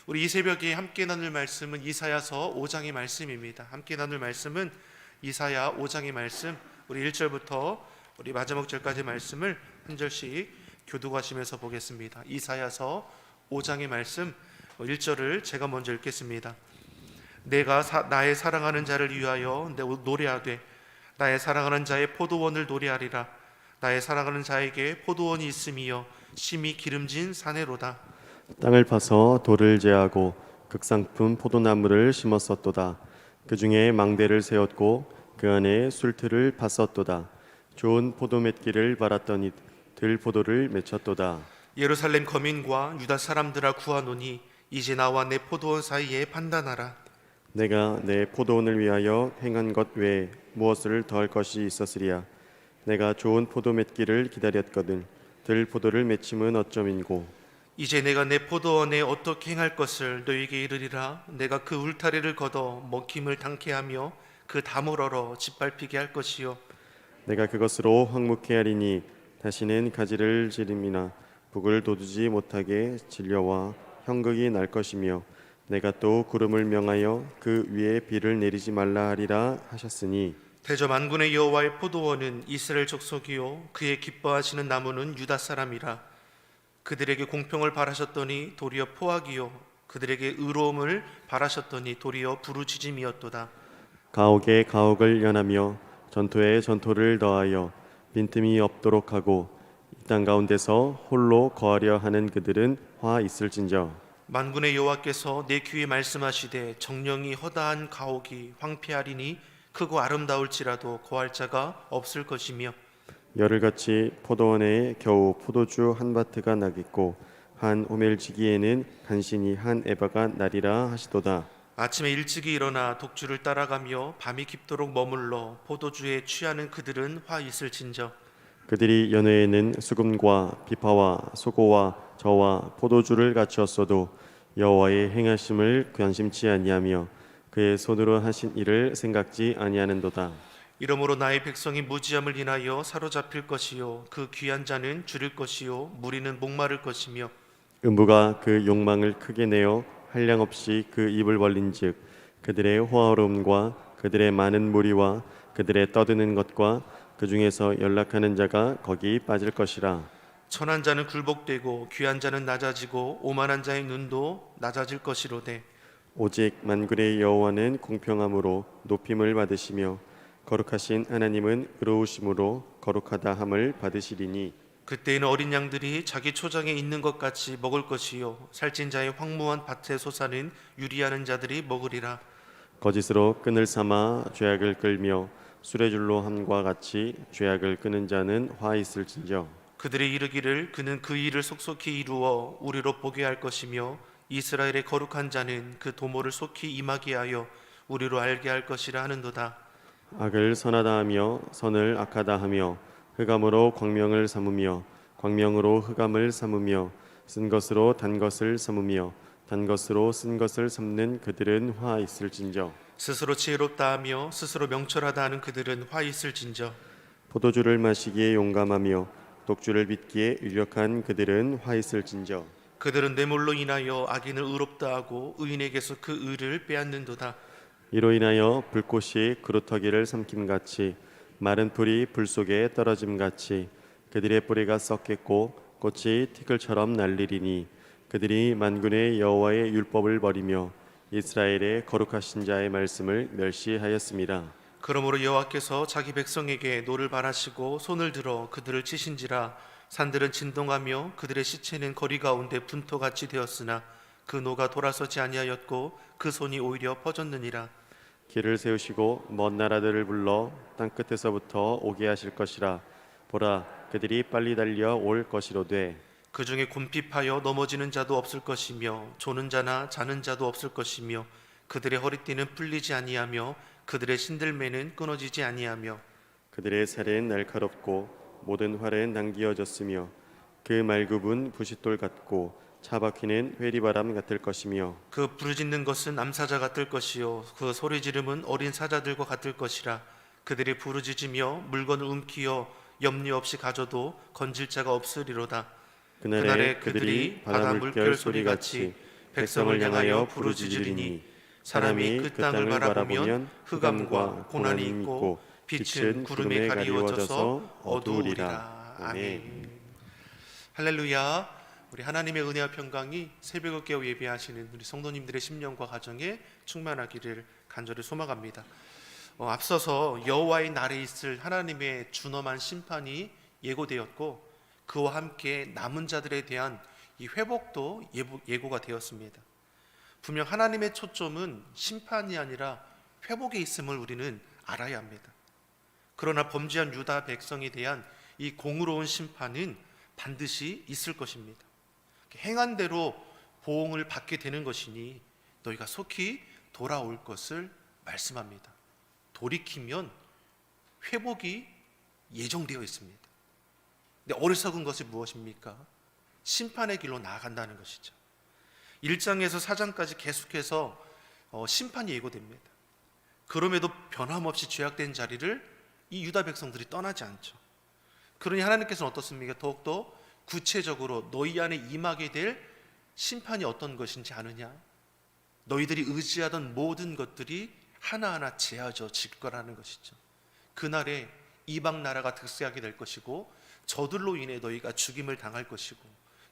우리 이 새벽에 함께 나눌 말씀은 이사야서 5장의 말씀입니다. 함께 나눌 말씀은 이사야 5장의 말씀, 우리 1절부터 우리 마지막 절까지 말씀을 한 절씩 교독하시면서 보겠습니다. 이사야서 5장의 말씀 1절을 제가 먼저 읽겠습니다. 내가 나의 사랑하는 자를 위하여 노래하되 나의 사랑하는 자의 포도원을 노래하리라. 나의 사랑하는 자에게 포도원이 있음이여 심히 기름진 사내로다. 땅을 파서 돌을 제하고 극상품 포도나무를 심었었도다. 그 중에 망대를 세웠고 그 안에 술틀을 팠었도다. 좋은 포도 맺기를 바랐더니 들포도를 맺혔도다. 예루살렘 거민과 유다 사람들아 구하노니 이제 나와 내 포도원 사이에 판단하라. 내가 내 포도원을 위하여 행한 것 외에 무엇을 더할 것이 있었으리야. 내가 좋은 포도 맺기를 기다렸거든 들포도를 맺힘은 어쩌민고. 이제 내가 내 포도원에 어떻게 행할 것을 너희에게 이르리라. 내가 그 울타리를 걷어 먹힘을 당케 하며 그 담을 얼어 짓밟히게 할 것이요 내가 그것으로 황무케 하리니 다시는 가지를 지름이나 북을 돋우지 못하게 진려와 형극이 날 것이며 내가 또 구름을 명하여 그 위에 비를 내리지 말라 하리라 하셨으니 대저 만군의 여호와의 포도원은 이스라엘 족속이요 그의 기뻐하시는 나무는 유다 사람이라. 그들에게 공평을 바라셨더니 도리어 포악이요 그들에게 의로움을 바라셨더니 도리어 부르짖음이었도다. 가옥에 가옥을 연하며 전토에 전토를 더하여 빈틈이 없도록 하고 이 땅 가운데서 홀로 거하려 하는 그들은 화 있을진저. 만군의 여호와께서 내 귀에 말씀하시되 정령이 허다한 가옥이 황폐하리니 크고 아름다울지라도 거할 자가 없을 것이며 열흘같이 포도원에 겨우 포도주 한 바트가 나겠고 한 오멜지기에는 간신히 한 에바가 나리라 하시도다. 아침에 일찍이 일어나 독주를 따라가며 밤이 깊도록 머물러 포도주에 취하는 그들은 화 있을진저. 그들이 연회에는 수금과 비파와 소고와 저와 포도주를 갖추었어도 여호와의 행하심을 관심치 아니하며 그의 손으로 하신 일을 생각지 아니하는도다. 이러므로 나의 백성이 무지함을 인하여 사로잡힐 것이요 그 귀한 자는 줄일 것이요 무리는 목마를 것이며 음부가 그 욕망을 크게 내어 한량없이 그 입을 벌린즉 그들의 호화로움과 그들의 많은 무리와 그들의 떠드는 것과 그 중에서 연락하는 자가 거기 빠질 것이라. 천한 자는 굴복되고 귀한 자는 낮아지고 오만한 자의 눈도 낮아질 것이로되 오직 만군의 여호와는 공평함으로 높임을 받으시며 거룩하신 하나님은 의로우심으로 거룩하다 함을 받으시리니 그때에는 어린 양들이 자기 초장에 있는 것 같이 먹을 것이요 살찐 자의 황무한 밭에 솟아는 유리하는 자들이 먹으리라. 거짓으로 끈을 삼아 죄악을 끌며 수레줄로 함과 같이 죄악을 끄는 자는 화 있을진저. 그들이 이르기를 그는 그 일을 속속히 이루어 우리로 보게 할 것이며 이스라엘의 거룩한 자는 그 도모를 속히 임하게 하여 우리로 알게 할 것이라 하는도다. 악을 선하다 하며 선을 악하다 하며 흑암으로 광명을 삼으며 광명으로 흑암을 삼으며 쓴 것으로 단 것을 삼으며 단 것으로 쓴 것을 삼는 그들은 화 있을진저. 스스로 지혜롭다 하며 스스로 명철하다 하는 그들은 화 있을진저. 포도주를 마시기에 용감하며 독주를 빚기에 유력한 그들은 화 있을진저. 그들은 뇌물로 인하여 악인을 의롭다 하고 의인에게서 그 의를 빼앗는도다. 이로 인하여 불꽃이 그루터기를 삼킴같이 마른 풀이 불 속에 떨어짐같이 그들의 뿌리가 썩겠고 꽃이 티끌처럼 날리리니 그들이 만군의 여호와의 율법을 버리며 이스라엘의 거룩하신 자의 말씀을 멸시하였습니다. 그러므로 여호와께서 자기 백성에게 노를 바라시고 손을 들어 그들을 치신지라. 산들은 진동하며 그들의 시체는 거리 가운데 분토같이 되었으나 그 노가 돌아서지 아니하였고 그 손이 오히려 퍼졌느니라. 길을 세우시고 먼 나라들을 불러 땅끝에서부터 오게 하실 것이라. 보라, 그들이 빨리 달려 올 것이로되 그 중에 굼핍하여 넘어지는 자도 없을 것이며 조는 자나 자는 자도 없을 것이며 그들의 허리띠는 풀리지 아니하며 그들의 신들매는 끊어지지 아니하며 그들의 살은 날카롭고 모든 활은 당기어졌으며 그 말굽은 부싯돌 같고 차바퀴는 회리바람 같을 것이며 그 부르짖는 것은 암사자 같을 것이요 그 소리 지름은 어린 사자들과 같을 것이라. 그들이 부르짖으며 물건을 움키어 염려 없이 가져도 건질 자가 없으리로다. 그날에 그들이 바다 물결 소리같이 백성을 향하여 부르짖으리니 사람이 그 땅을 바라보면 흑암과 고난이 있고 빛은 구름에 가리워져서 어두우리라. 아멘. 할렐루야. 우리 하나님의 은혜와 평강이 새벽을 깨어 예배하시는 우리 성도님들의 심령과 가정에 충만하기를 간절히 소망합니다. 앞서서 여호와의 날에 있을 하나님의 준엄한 심판이 예고되었고 그와 함께 남은 자들에 대한 이 회복도 예고가 되었습니다. 분명 하나님의 초점은 심판이 아니라 회복에 있음을 우리는 알아야 합니다. 그러나 범죄한 유다 백성에 대한 이 공의로운 심판은 반드시 있을 것입니다. 행한 대로 보응을 받게 되는 것이니 너희가 속히 돌아올 것을 말씀합니다. 돌이키면 회복이 예정되어 있습니다. 근데 어리석은 것이 무엇입니까? 심판의 길로 나아간다는 것이죠. 1장에서 4장까지 계속해서 심판이 예고됩니다. 그럼에도 변함없이 죄악된 자리를 이 유다 백성들이 떠나지 않죠. 그러니 하나님께서는 어떻습니까? 더욱더 구체적으로 너희 안에 임하게 될 심판이 어떤 것인지 아느냐? 너희들이 의지하던 모든 것들이 하나하나 제하져질 거라는 것이죠. 그날에 이방 나라가 득세하게 될 것이고 저들로 인해 너희가 죽임을 당할 것이고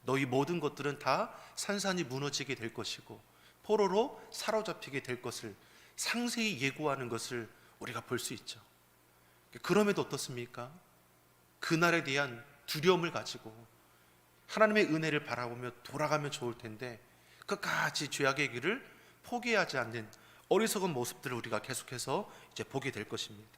너희 모든 것들은 다 산산이 무너지게 될 것이고 포로로 사로잡히게 될 것을 상세히 예고하는 것을 우리가 볼 수 있죠. 그럼에도 어떻습니까? 그날에 대한 두려움을 가지고 하나님의 은혜를 바라보며 돌아가면 좋을 텐데 끝까지 죄악의 길을 포기하지 않는 어리석은 모습들을 우리가 계속해서 이제 보게 될 것입니다.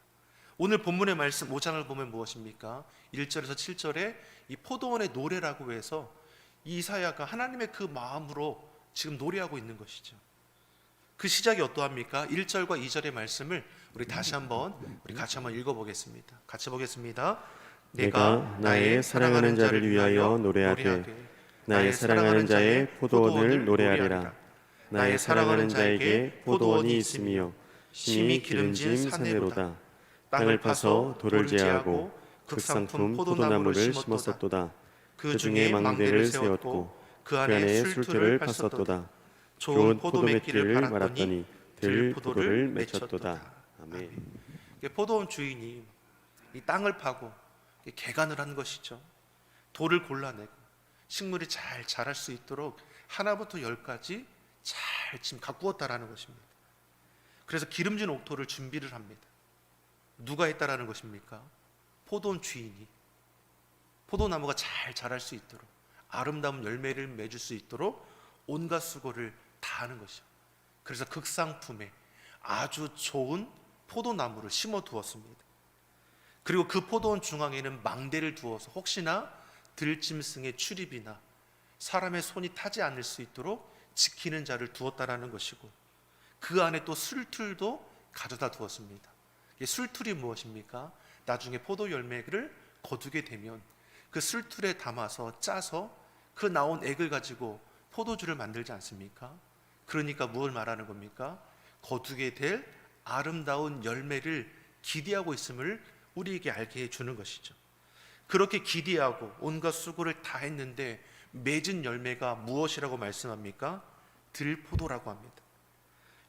오늘 본문의 말씀 5장을 보면 무엇입니까? 1절에서 7절에 이 포도원의 노래라고 해서 이사야가 하나님의 그 마음으로 지금 노래하고 있는 것이죠. 그 시작이 어떠합니까? 1절과 2절의 말씀을 우리 같이 한번 읽어보겠습니다. 같이 보겠습니다. 내가 나의 사랑하는 자를 위하여 노래하되 나의 사랑하는 자의 포도원을 노래하리라. 나의 사랑하는 자에게 포도원이 있으며 심히 기름진 산내로다. 땅을 파서 돌을 제하고 극상품 포도나무를 심었었도다. 그 중에 망대를 세웠고 그 안에 술틀을 팠었도다. 좋은 포도 맺기를 말았더니 들 포도를 맺혔도다. 아멘. 포도원 주인이 이 땅을 파고 개간을 한 것이죠. 돌을 골라내고 식물이 잘 자랄 수 있도록 하나부터 열까지 잘 지금 가꾸었다라는 것입니다. 그래서 기름진 옥토를 준비를 합니다. 누가 했다라는 것입니까? 포도원 주인이 포도나무가 잘 자랄 수 있도록 아름다운 열매를 맺을 수 있도록 온갖 수고를 다 하는 것이죠. 그래서 극상품에 아주 좋은 포도나무를 심어 두었습니다. 그리고 그 포도원 중앙에는 망대를 두어서 혹시나 들짐승의 출입이나 사람의 손이 타지 않을 수 있도록 지키는 자를 두었다라는 것이고 그 안에 또 술틀도 가져다 두었습니다. 술틀이 무엇입니까? 나중에 포도 열매를 거두게 되면 그 술틀에 담아서 짜서 그 나온 액을 가지고 포도주를 만들지 않습니까? 그러니까 무엇을 말하는 겁니까? 거두게 될 아름다운 열매를 기대하고 있음을 우리에게 알게 해주는 것이죠. 그렇게 기대하고 온갖 수고를 다 했는데 맺은 열매가 무엇이라고 말씀합니까? 들포도라고 합니다.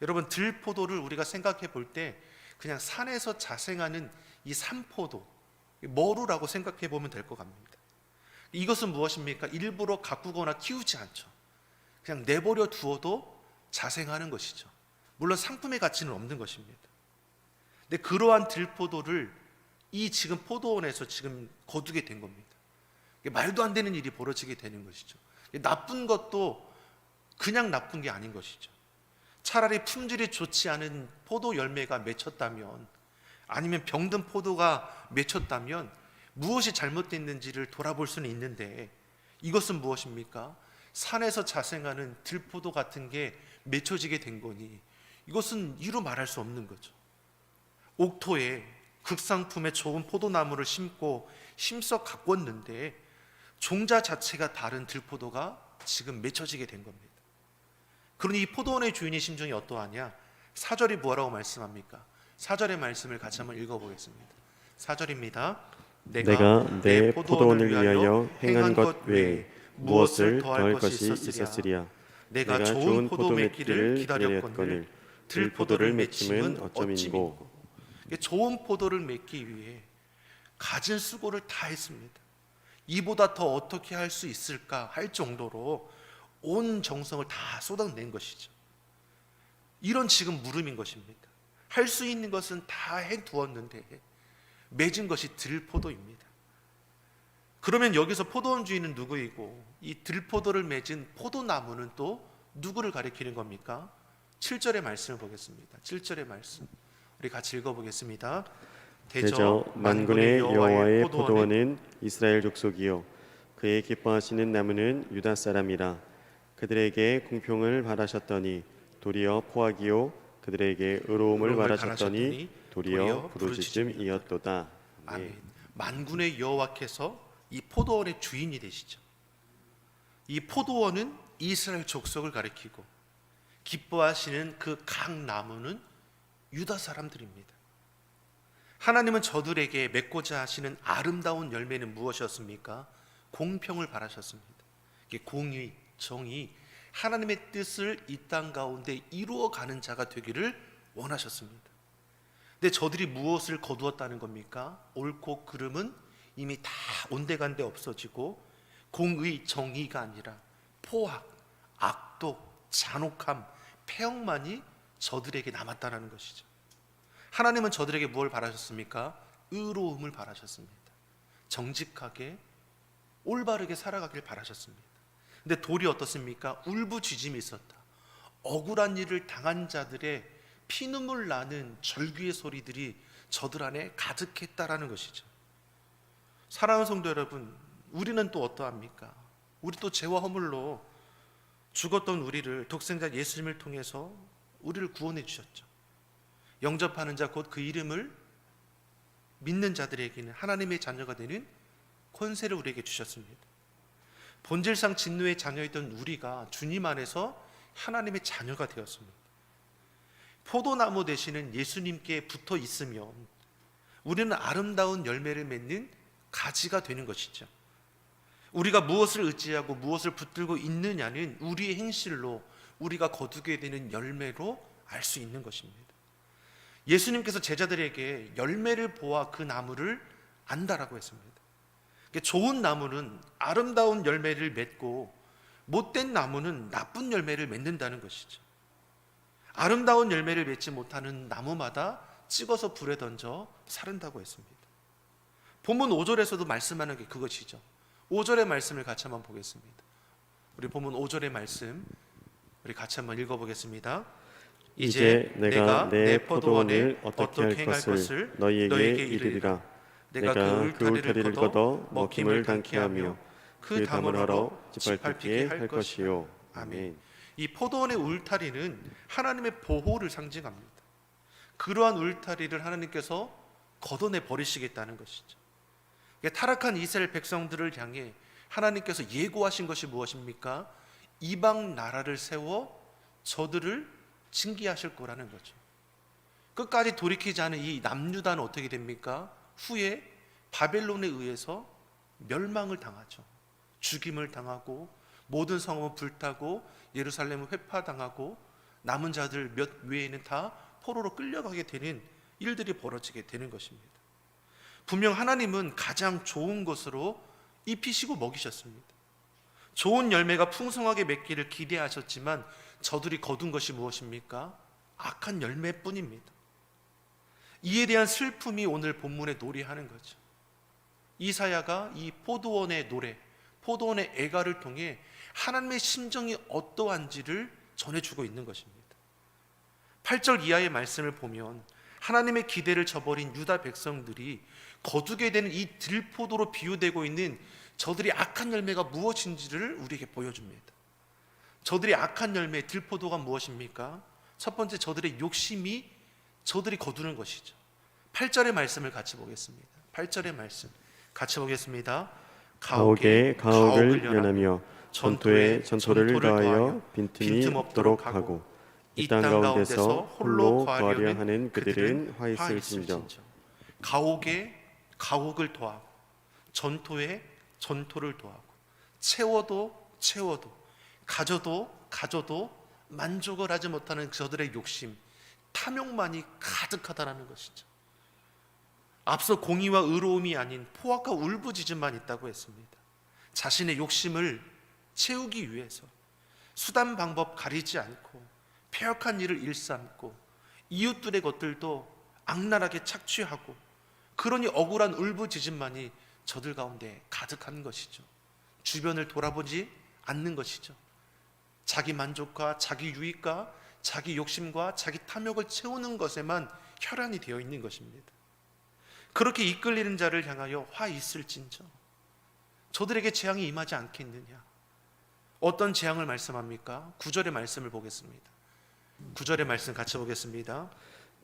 여러분, 들포도를 우리가 생각해 볼 때 그냥 산에서 자생하는 이 산포도, 머루라고 생각해 보면 될 것 같습니다. 이것은 무엇입니까? 일부러 가꾸거나 키우지 않죠. 그냥 내버려 두어도 자생하는 것이죠. 물론 상품의 가치는 없는 것입니다. 근데 그러한 들포도를 이 지금 포도원에서 지금 거두게 된 겁니다. 말도 안 되는 일이 벌어지게 되는 것이죠. 나쁜 것도 그냥 나쁜 게 아닌 것이죠. 차라리 품질이 좋지 않은 포도 열매가 맺혔다면, 아니면 병든 포도가 맺혔다면 무엇이 잘못됐는지를 돌아볼 수는 있는데, 이것은 무엇입니까? 산에서 자생하는 들포도 같은 게 맺혀지게 된 거니 이것은 이루 말할 수 없는 거죠. 옥토에 극상품의 좋은 포도나무를 심고 힘써 가꿨는데 종자 자체가 다른 들포도가 지금 맺혀지게 된 겁니다. 그러니 이 포도원의 주인의 심정이 어떠하냐? 4절이 뭐라고 말씀합니까? 4절의 말씀을 같이 한번 읽어보겠습니다. 4절입니다. 내가 내 포도원을 위하여 행한 것 외에 무엇을 더할 것이 있었으랴. 내가 좋은 포도 맺기를 기다렸거늘 들포도를 맺힘은 어찌민고. 좋은 포도를 맺기 위해 가진 수고를 다 했습니다. 이보다 더 어떻게 할 수 있을까 할 정도로 온 정성을 다 쏟아낸 것이죠. 이런 지금 물음인 것입니다. 할 수 있는 것은 다 해두었는데 맺은 것이 들포도입니다. 그러면 여기서 포도원 주인은 누구이고 이 들포도를 맺은 포도나무는 또 누구를 가리키는 겁니까? 7절의 말씀을 보겠습니다. 7절의 말씀 우리 같이 읽어보겠습니다. 대저 만군의 여호와의 포도원은 이스라엘 족속이요 그의 기뻐하시는 나무는 유다 사람이라. 그들에게 공평을 바라셨더니 도리어 포악이요 그들에게 의로움을 바라셨더니 도리어 부르짖음이었도다. 아멘. 만군의 여호와께서 이 포도원의 주인이 되시죠. 이 포도원은 이스라엘 족속을 가리키고 기뻐하시는 그 각 나무는 유다 사람들입니다. 하나님은 저들에게 맺고자 하시는 아름다운 열매는 무엇이었습니까? 공평을 바라셨습니다. 공의, 정의, 하나님의 뜻을 이 땅 가운데 이루어가는 자가 되기를 원하셨습니다. 근데 저들이 무엇을 거두었다는 겁니까? 옳고 그름은 이미 다 온데간데 없어지고 공의, 정의가 아니라 포악, 악독, 잔혹함, 폐역만이 저들에게 남았다는 것이죠. 하나님은 저들에게 무엇을 바라셨습니까? 의로움을 바라셨습니다. 정직하게 올바르게 살아가길 바라셨습니다. 근데 돌이 어떻습니까? 울부짖음이 있었다. 억울한 일을 당한 자들의 피눈물 나는 절규의 소리들이 저들 안에 가득했다라는 것이죠. 사랑하는 성도 여러분, 우리는 또 어떠합니까? 우리 또 죄와 허물로 죽었던 우리를 독생자 예수님을 통해서 우리를 구원해 주셨죠. 영접하는 자 곧 그 이름을 믿는 자들에게는 하나님의 자녀가 되는 권세를 우리에게 주셨습니다. 본질상 진노의 자녀였던 우리가 주님 안에서 하나님의 자녀가 되었습니다. 포도나무 되시는 예수님께 붙어 있으면 우리는 아름다운 열매를 맺는 가지가 되는 것이죠. 우리가 무엇을 의지하고 무엇을 붙들고 있느냐는 우리의 행실로 우리가 거두게 되는 열매로 알 수 있는 것입니다. 예수님께서 제자들에게 열매를 보아 그 나무를 안다라고 했습니다. 좋은 나무는 아름다운 열매를 맺고 못된 나무는 나쁜 열매를 맺는다는 것이죠. 아름다운 열매를 맺지 못하는 나무마다 찍어서 불에 던져 사른다고 했습니다. 본문 5절에서도 말씀하는 게 그것이죠. 5절의 말씀을 같이 한번 보겠습니다. 우리 본문 5절의 말씀 우리 같이 한번 읽어보겠습니다. 이제 내가 내 포도원을 어떻게 할 것을 너희에게 이르리라. 내가 그 울타리를 걷어 먹힘을 당케 하며 그 담을 헐어 짓밟히게 할 것이요. 아멘. 이 포도원의 울타리는 하나님의 보호를 상징합니다. 그러한 울타리를 하나님께서 걷어내 버리시겠다는 것이죠. 타락한 이스라엘 백성들을 향해 하나님께서 예고하신 것이 무엇입니까? 이방 나라를 세워 저들을 징계하실 거라는 거죠. 끝까지 돌이키지 않은 이 남유다는 어떻게 됩니까? 후에 바벨론에 의해서 멸망을 당하죠. 죽임을 당하고 모든 성읍은 불타고 예루살렘은 회파당하고 남은 자들 몇 외에는 다 포로로 끌려가게 되는 일들이 벌어지게 되는 것입니다. 분명 하나님은 가장 좋은 것으로 입히시고 먹이셨습니다. 좋은 열매가 풍성하게 맺기를 기대하셨지만 저들이 거둔 것이 무엇입니까? 악한 열매뿐입니다. 이에 대한 슬픔이 오늘 본문에 노래하는 거죠. 이사야가 이 포도원의 노래, 포도원의 애가를 통해 하나님의 심정이 어떠한지를 전해주고 있는 것입니다. 8절 이하의 말씀을 보면 하나님의 기대를 저버린 유다 백성들이 거두게 되는 이 들포도로 비유되고 있는 저들이 악한 열매가 무엇인지를 우리에게 보여줍니다. 저들이 악한 열매, 들포도가 무엇입니까? 첫 번째, 저들의 욕심이 저들이 거두는 것이죠. 8절의 말씀을 같이 보겠습니다. 8절의 말씀 같이 보겠습니다. 가옥에 가옥을 연하며 전토에 전토를 더하여 빈틈이 없도록 하고 이 땅 가운데서 홀로 거하려 하는 그들은 화 있을진저. 가옥에 가옥을 더하고 전토에 전토를 더하고 채워도 가져도 가져도 만족을 하지 못하는 저들의 욕심, 탐욕만이 가득하다라는 것이죠. 앞서 공의와 의로움이 아닌 포악과 울부짖음만 있다고 했습니다. 자신의 욕심을 채우기 위해서 수단 방법 가리지 않고 폐역한 일을 일삼고 이웃들의 것들도 악랄하게 착취하고, 그러니 억울한 울부짖음만이 저들 가운데 가득한 것이죠. 주변을 돌아보지 않는 것이죠. 자기 만족과 자기 유익과 자기 욕심과 자기 탐욕을 채우는 것에만 혈안이 되어 있는 것입니다. 그렇게 이끌리는 자를 향하여 화 있을진저, 저들에게 재앙이 임하지 않겠느냐. 어떤 재앙을 말씀합니까? 9절의 말씀을 보겠습니다. 9절의 말씀 같이 보겠습니다.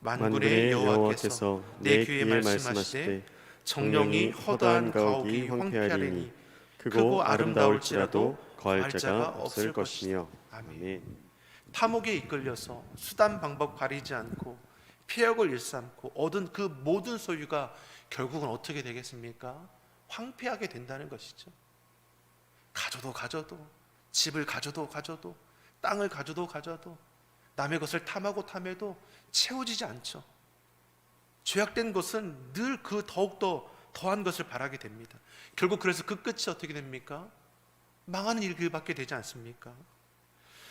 만군의 여호와께서 내 귀에 말씀하시되 정령이 허다한 가옥이 황폐하리니 크고 아름다울지라도 거할 자가 없을 것이며. 아멘. 탐욕에 이끌려서 수단 방법 가리지 않고 폐역을 일삼고 얻은 그 모든 소유가 결국은 어떻게 되겠습니까? 황폐하게 된다는 것이죠. 가져도 집을 가져도 땅을 가져도 남의 것을 탐하고 탐해도 채워지지 않죠. 죄악된 것은 늘 그 더욱더 더한 것을 바라게 됩니다. 결국 그래서 그 끝이 어떻게 됩니까? 망하는 일밖에 되지 않습니까?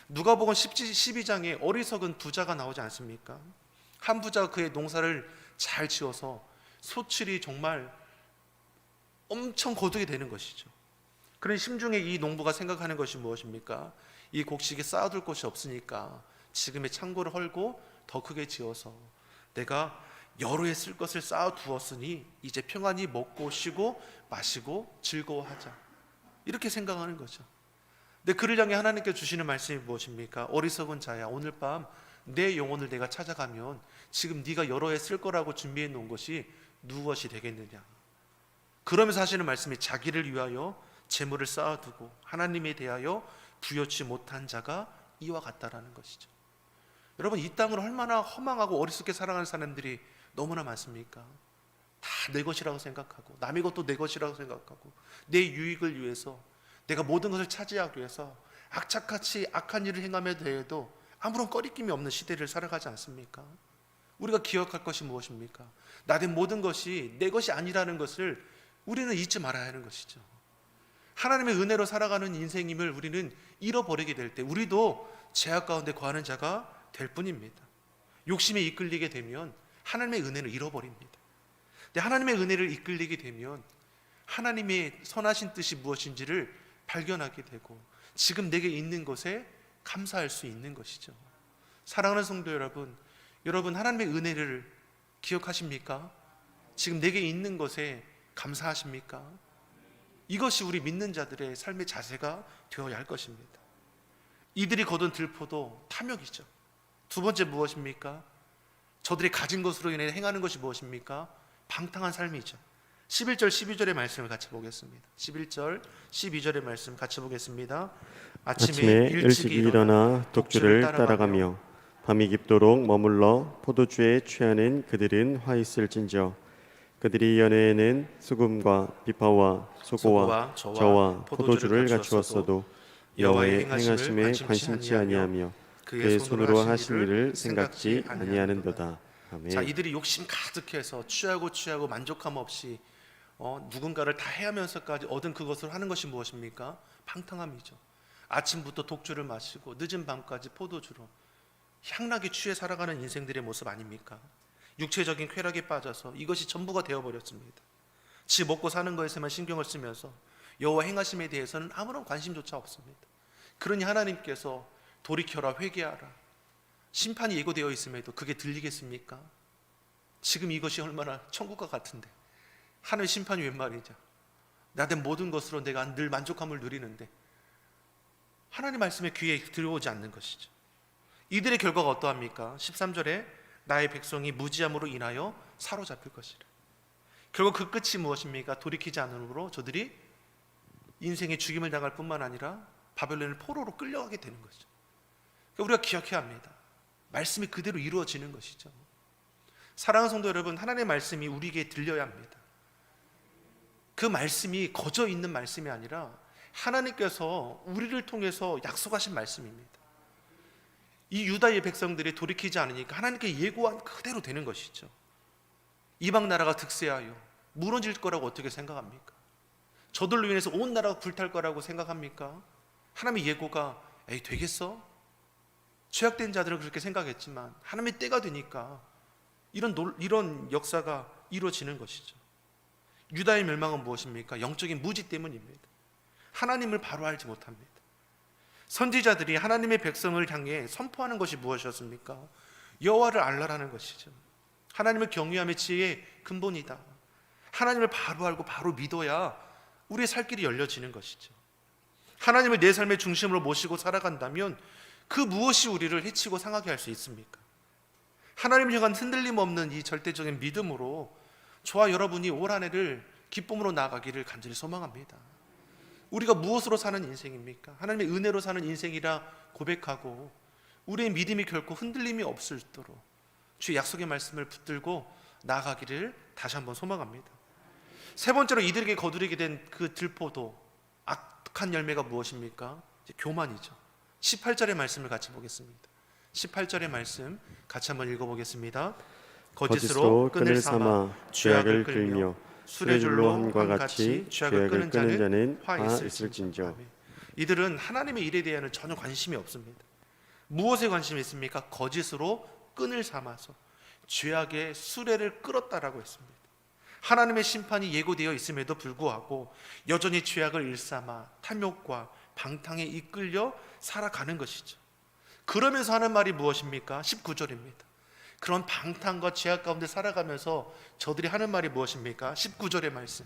누가복음 12장에 어리석은 부자가 나오지 않습니까? 한 부자가 그의 농사를 잘 지어서 소출이 정말 엄청 거두게 되는 것이죠. 그런 심중에 이 농부가 생각하는 것이 무엇입니까? 이 곡식에 쌓아둘 곳이 없으니까 지금의 창고를 헐고 더 크게 지어서 내가 여러 해 쓸 것을 쌓아두었으니 이제 평안히 먹고 쉬고 마시고 즐거워하자, 이렇게 생각하는 거죠. 근데 그를 향해 하나님께 주시는 말씀이 무엇입니까? 어리석은 자야, 오늘 밤 내 영혼을 내가 찾아가면 지금 네가 여러 해 쓸 거라고 준비해 놓은 것이 무엇이 되겠느냐. 그러면서 하시는 말씀이 자기를 위하여 재물을 쌓아두고 하나님에 대하여 부여치 못한 자가 이와 같다라는 것이죠. 여러분, 이 땅을 얼마나 허망하고 어리석게 살아가는 사람들이 너무나 많습니까? 다 내 것이라고 생각하고 남의 것도 내 것이라고 생각하고 내 유익을 위해서 내가 모든 것을 차지하기 위해서 악착같이 악한 일을 행함에 대해도 아무런 꺼리낌이 없는 시대를 살아가지 않습니까? 우리가 기억할 것이 무엇입니까? 나된 모든 것이 내 것이 아니라는 것을 우리는 잊지 말아야 하는 것이죠. 하나님의 은혜로 살아가는 인생임을 우리는 잃어버리게 될 때 우리도 죄악 가운데 거하는 자가 될 뿐입니다. 욕심에 이끌리게 되면 하나님의 은혜를 잃어버립니다. 근데 하나님의 은혜를 이끌리게 되면 하나님의 선하신 뜻이 무엇인지를 발견하게 되고 지금 내게 있는 것에 감사할 수 있는 것이죠. 사랑하는 성도 여러분, 여러분 하나님의 은혜를 기억하십니까? 지금 내게 있는 것에 감사하십니까? 이것이 우리 믿는 자들의 삶의 자세가 되어야 할 것입니다. 이들이 거둔 들포도 탐욕이죠. 두 번째 무엇입니까? 저들이 가진 것으로 인해 행하는 것이 무엇입니까? 방탕한 삶이죠. 11절 12절의 말씀을 같이 보겠습니다. 11절 12절의 말씀 같이 보겠습니다. 아침에 일찍 일어나 독주를 따라가며 밤이 깊도록 머물러 포도주에 취하는 그들은 화 있을진저. 그들이 연회에는 수금과 비파와 소고와 저와 포도주를 갖추었어도 여호와의 행하심에 관심치 아니하며 그의 손으로 하신 일을 생각지 아니하는도다. 아멘. 자, 이들이 욕심 가득해서 취하고 만족함 없이 누군가를 다 해하면서까지 얻은 그것을 하는 것이 무엇입니까? 방탕함이죠. 아침부터 독주를 마시고 늦은 밤까지 포도주로 향락에 취해 살아가는 인생들의 모습 아닙니까? 육체적인 쾌락에 빠져서 이것이 전부가 되어버렸습니다. 지 먹고 사는 것에만 신경을 쓰면서 여호와 행하심에 대해서는 아무런 관심조차 없습니다. 그러니 하나님께서 돌이켜라, 회개하라, 심판이 예고되어 있음에도 그게 들리겠습니까? 지금 이것이 얼마나 천국과 같은데 하나님의 심판이 웬 말이죠? 나된 모든 것으로 내가 늘 만족함을 누리는데 하나님 말씀에 귀에 들어오지 않는 것이죠. 이들의 결과가 어떠합니까? 13절에 나의 백성이 무지함으로 인하여 사로잡힐 것이라. 결국 그 끝이 무엇입니까? 돌이키지 않으므로 저들이 인생의 죽임을 당할 뿐만 아니라 바벨론의 포로로 끌려가게 되는 거죠. 그러니까 우리가 기억해야 합니다. 말씀이 그대로 이루어지는 것이죠. 사랑하는 성도 여러분, 하나님의 말씀이 우리에게 들려야 합니다. 그 말씀이 거저 있는 말씀이 아니라 하나님께서 우리를 통해서 약속하신 말씀입니다. 이 유다의 백성들이 돌이키지 않으니까 하나님께 예고한 그대로 되는 것이죠. 이방 나라가 득세하여 무너질 거라고 어떻게 생각합니까? 저들로 인해서 온 나라가 불탈 거라고 생각합니까? 하나님의 예고가 에이 되겠어? 죄악된 자들은 그렇게 생각했지만 하나님의 때가 되니까 이런 역사가 이루어지는 것이죠. 유다의 멸망은 무엇입니까? 영적인 무지 때문입니다. 하나님을 바로 알지 못합니다. 선지자들이 하나님의 백성을 향해 선포하는 것이 무엇이었습니까? 여호와를 알라라는 것이죠. 하나님을 경외함의 지혜의 근본이다. 하나님을 바로 알고 바로 믿어야 우리의 살 길이 열려지는 것이죠. 하나님을 내 삶의 중심으로 모시고 살아간다면 그 무엇이 우리를 해치고 상하게 할 수 있습니까? 하나님을 향한 흔들림 없는 이 절대적인 믿음으로 저와 여러분이 올 한 해를 기쁨으로 나아가기를 간절히 소망합니다. 우리가 무엇으로 사는 인생입니까? 하나님의 은혜로 사는 인생이라 고백하고 우리의 믿음이 결코 흔들림이 없을도록 주의 약속의 말씀을 붙들고 나아가기를 다시 한번 소망합니다. 세 번째로 이들에게 거두리게 된 그 들포도 악한 열매가 무엇입니까? 교만이죠. 18절의 말씀을 같이 보겠습니다. 18절의 말씀 같이 한번 읽어보겠습니다. 거짓으로 끈을 삼아 죄악을 끌며 수레줄로 함과 같이 죄악을 끄는 자는 화 있을진저. 아멘. 이들은 하나님의 일에 대해서는 전혀 관심이 없습니다. 무엇에 관심이 있습니까? 거짓으로 끈을 삼아서 죄악의 수레를 끌었다라고 했습니다. 하나님의 심판이 예고되어 있음에도 불구하고 여전히 죄악을 일삼아 탐욕과 방탕에 이끌려 살아가는 것이죠. 그러면서 하는 말이 무엇입니까? 19절입니다. 그런 방탕과 죄악 가운데 살아가면서 저들이 하는 말이 무엇입니까? 19절의 말씀,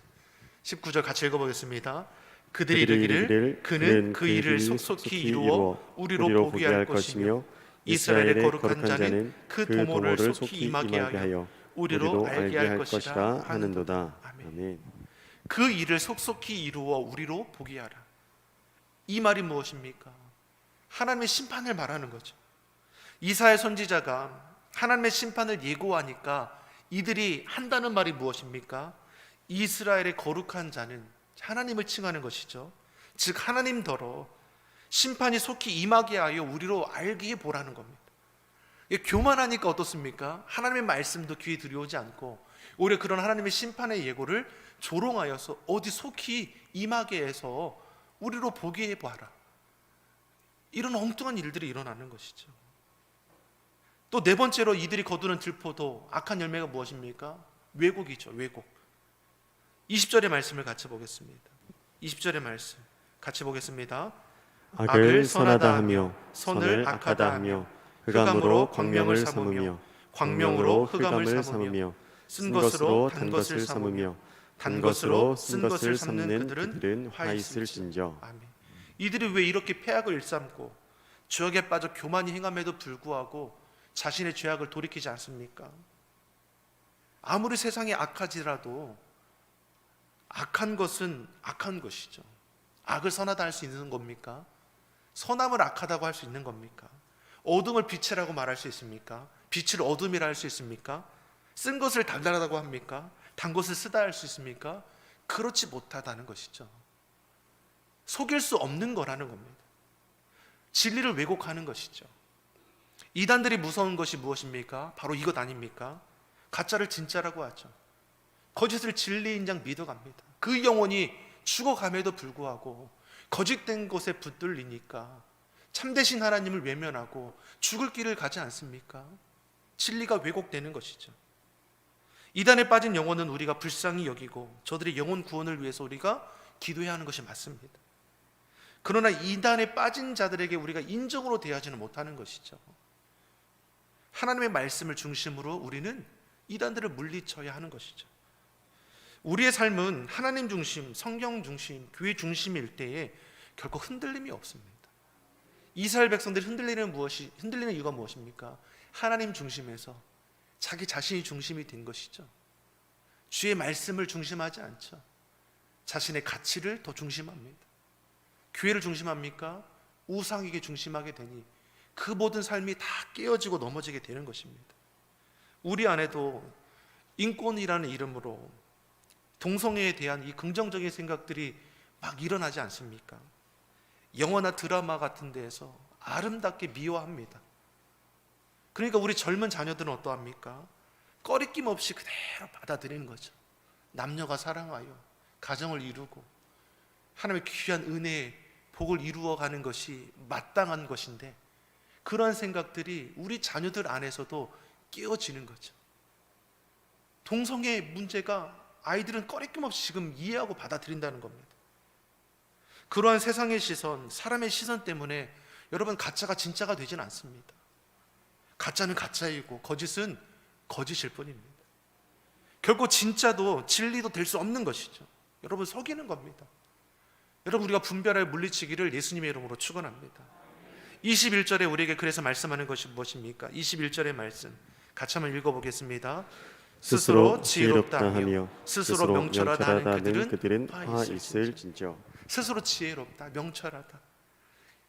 19절 같이 읽어보겠습니다. 그들이 이르기를 그는 그 일을 속속히 이루어 우리로 보게 할 것이며 이스라엘의 거룩한 자는 그 도모를 속히 임하게 하여 우리로 알게 할 것이라 하는도다. 아멘. 그 일을 속속히 이루어 우리로 보게 하라. 이 말이 무엇입니까? 하나님의 심판을 말하는 거죠. 이사야 선지자가 하나님의 심판을 예고하니까 이들이 한다는 말이 무엇입니까? 이스라엘의 거룩한 자는 하나님을 칭하는 것이죠. 즉 하나님더러 심판이 속히 임하게 하여 우리로 알게 보라는 겁니다. 교만하니까 어떻습니까? 하나님의 말씀도 귀에 들여오지 않고 오히려 그런 하나님의 심판의 예고를 조롱하여서 어디 속히 임하게 해서 우리로 보게 해봐라. 이런 엉뚱한 일들이 일어나는 것이죠. 또 네 번째로 이들이 거두는 들포도 악한 열매가 무엇입니까? 왜곡이죠. 왜곡. 20절의 말씀을 같이 보겠습니다. 20절의 말씀 같이 보겠습니다. 악을 선하다 하며 선을 악하다 하며 흑암으로 광명을 삼으며 광명으로 흑암을 삼으며 쓴 것으로 단 것을 삼으며 단 것으로 쓴 것을 삼는 그들은 화 있을진저. 아멘. 이들이 왜 이렇게 패악을 일삼고 죄악에 빠져 교만히 행함에도 불구하고 자신의 죄악을 돌이키지 않습니까? 아무리 세상이 악하지라도 악한 것은 악한 것이죠. 악을 선하다 할 수 있는 겁니까? 선함을 악하다고 할 수 있는 겁니까? 어둠을 빛이라고 말할 수 있습니까? 빛을 어둠이라 할 수 있습니까? 쓴 것을 달달하다고 합니까? 단 것을 쓰다 할 수 있습니까? 그렇지 못하다는 것이죠. 속일 수 없는 거라는 겁니다. 진리를 왜곡하는 것이죠. 이단들이 무서운 것이 무엇입니까? 바로 이것 아닙니까? 가짜를 진짜라고 하죠. 거짓을 진리인 양 믿어갑니다. 그 영혼이 죽어감에도 불구하고 거짓된 것에 붙들리니까 참되신 하나님을 외면하고 죽을 길을 가지 않습니까? 진리가 왜곡되는 것이죠. 이단에 빠진 영혼은 우리가 불쌍히 여기고 저들의 영혼 구원을 위해서 우리가 기도해야 하는 것이 맞습니다. 그러나 이단에 빠진 자들에게 우리가 인정으로 대하지는 못하는 것이죠. 하나님의 말씀을 중심으로 우리는 이단들을 물리쳐야 하는 것이죠. 우리의 삶은 하나님 중심, 성경 중심, 교회 중심일 때에 결코 흔들림이 없습니다. 이스라엘 백성들이 흔들리는 이유가 무엇입니까? 하나님 중심에서 자기 자신이 중심이 된 것이죠. 주의 말씀을 중심하지 않죠. 자신의 가치를 더 중심합니다. 교회를 중심합니까? 우상에게 중심하게 되니 그 모든 삶이 다 깨어지고 넘어지게 되는 것입니다. 우리 안에도 인권이라는 이름으로 동성애에 대한 이 긍정적인 생각들이 막 일어나지 않습니까? 영화나 드라마 같은 데에서 아름답게 미화합니다. 그러니까 우리 젊은 자녀들은 어떠합니까? 꺼리낌 없이 그대로 받아들이는 거죠. 남녀가 사랑하여 가정을 이루고 하나님의 귀한 은혜의 복을 이루어가는 것이 마땅한 것인데, 그러한 생각들이 우리 자녀들 안에서도 깨어지는 거죠. 동성애 문제가 아이들은 꺼리낌 없이 지금 이해하고 받아들인다는 겁니다. 그러한 세상의 시선, 사람의 시선 때문에 여러분, 가짜가 진짜가 되진 않습니다. 가짜는 가짜이고 거짓은 거짓일 뿐입니다. 결코 진짜도 진리도 될 수 없는 것이죠. 여러분, 속이는 겁니다. 여러분, 우리가 분별하여 물리치기를 예수님의 이름으로 축원합니다. 21절에 우리에게 그래서 말씀하는 것이 무엇입니까? 21절의 말씀 같이 한번 읽어보겠습니다. 스스로 지혜롭다 하며 스스로 명철하다 하는 그들은 화 있을진저. 스스로 지혜롭다, 명철하다.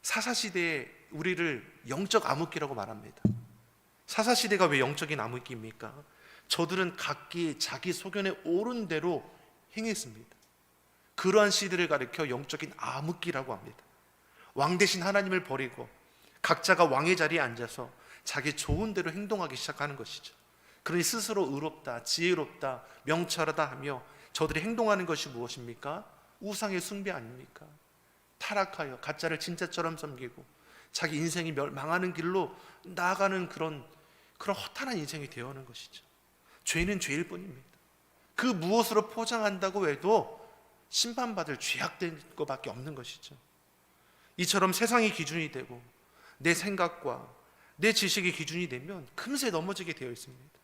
사사시대에 우리를 영적 암흑기라고 말합니다. 사사시대가 왜 영적인 암흑기입니까? 저들은 각기 자기 소견에 옳은 대로 행했습니다. 그러한 시대를 가리켜 영적인 암흑기라고 합니다. 왕 대신 하나님을 버리고 각자가 왕의 자리에 앉아서 자기 좋은 대로 행동하기 시작하는 것이죠. 그러니 스스로 의롭다, 지혜롭다, 명철하다 하며 저들이 행동하는 것이 무엇입니까? 우상의 숭배 아닙니까? 타락하여 가짜를 진짜처럼 섬기고 자기 인생이 망하는 길로 나아가는 그런 허탄한 인생이 되어오는 것이죠. 죄는 죄일 뿐입니다. 그 무엇으로 포장한다고 해도 심판받을 죄악된 것밖에 없는 것이죠. 이처럼 세상이 기준이 되고 내 생각과 내 지식이 기준이 되면 금세 넘어지게 되어 있습니다.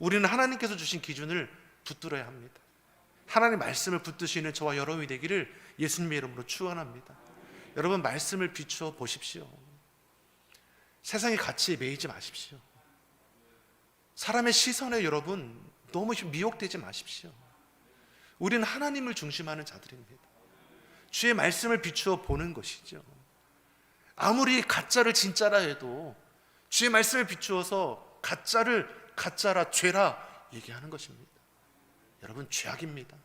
우리는 하나님께서 주신 기준을 붙들어야 합니다. 하나님의 말씀을 붙드시는 저와 여러분이 되기를 예수님의 이름으로 축원합니다. 여러분, 말씀을 비추어 보십시오. 세상의 가치에 매이지 마십시오. 사람의 시선에 여러분 너무 미혹되지 마십시오. 우리는 하나님을 중심하는 자들입니다. 주의 말씀을 비추어 보는 것이죠. 아무리 가짜를 진짜라 해도 주의 말씀을 비추어서 가짜를 가짜라, 죄라 얘기하는 것입니다. 여러분, 죄악입니다.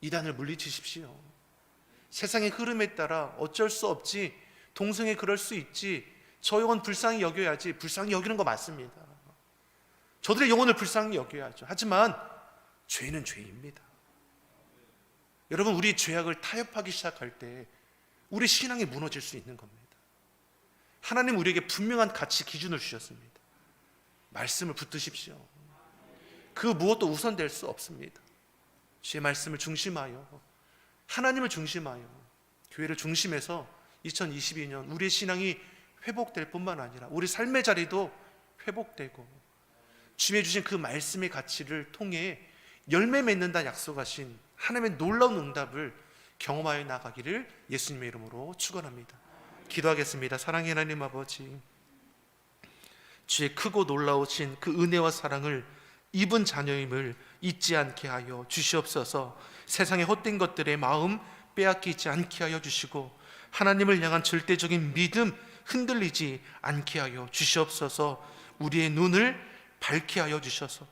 이단을 물리치십시오. 세상의 흐름에 따라 어쩔 수 없지, 동성애 그럴 수 있지, 저 영혼 불쌍히 여겨야지, 불쌍히 여기는 거 맞습니다. 저들의 영혼을 불쌍히 여겨야죠. 하지만 죄는 죄입니다. 여러분, 우리 죄악을 타협하기 시작할 때 우리 신앙이 무너질 수 있는 겁니다. 하나님 우리에게 분명한 가치 기준을 주셨습니다. 말씀을 붙드십시오. 그 무엇도 우선될 수 없습니다. 주의 말씀을 중심하여, 하나님을 중심하여, 교회를 중심해서 2022년 우리의 신앙이 회복될 뿐만 아니라 우리 삶의 자리도 회복되고 주님의 주신 그 말씀의 가치를 통해 열매 맺는다 약속하신 하나님의 놀라운 응답을 경험하여 나가기를 예수님의 이름으로 축원합니다. 기도하겠습니다. 사랑의 하나님 아버지, 주의 크고 놀라우신 그 은혜와 사랑을 입은 자녀임을 잊지 않게 하여 주시옵소서. 세상의 헛된 것들의 마음 빼앗기지 않게 하여 주시고 하나님을 향한 절대적인 믿음 흔들리지 않게 하여 주시옵소서. 우리의 눈을 밝게 하여 주셔서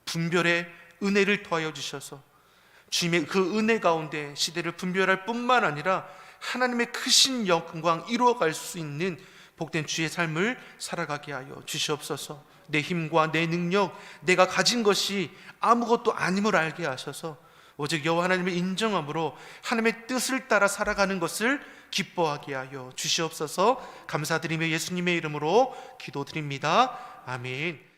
분별의 은혜를 더하여 주셔서 주님의 그 은혜 가운데 시대를 분별할 뿐만 아니라 하나님의 크신 영광 이루어갈 수 있는 복된 주의 삶을 살아가게 하여 주시옵소서. 내 힘과 내 능력, 내가 가진 것이 아무것도 아님을 알게 하셔서 오직 여호와 하나님의 인정함으로 하나님의 뜻을 따라 살아가는 것을 기뻐하게 하여 주시옵소서. 감사드리며 예수님의 이름으로 기도드립니다. 아멘.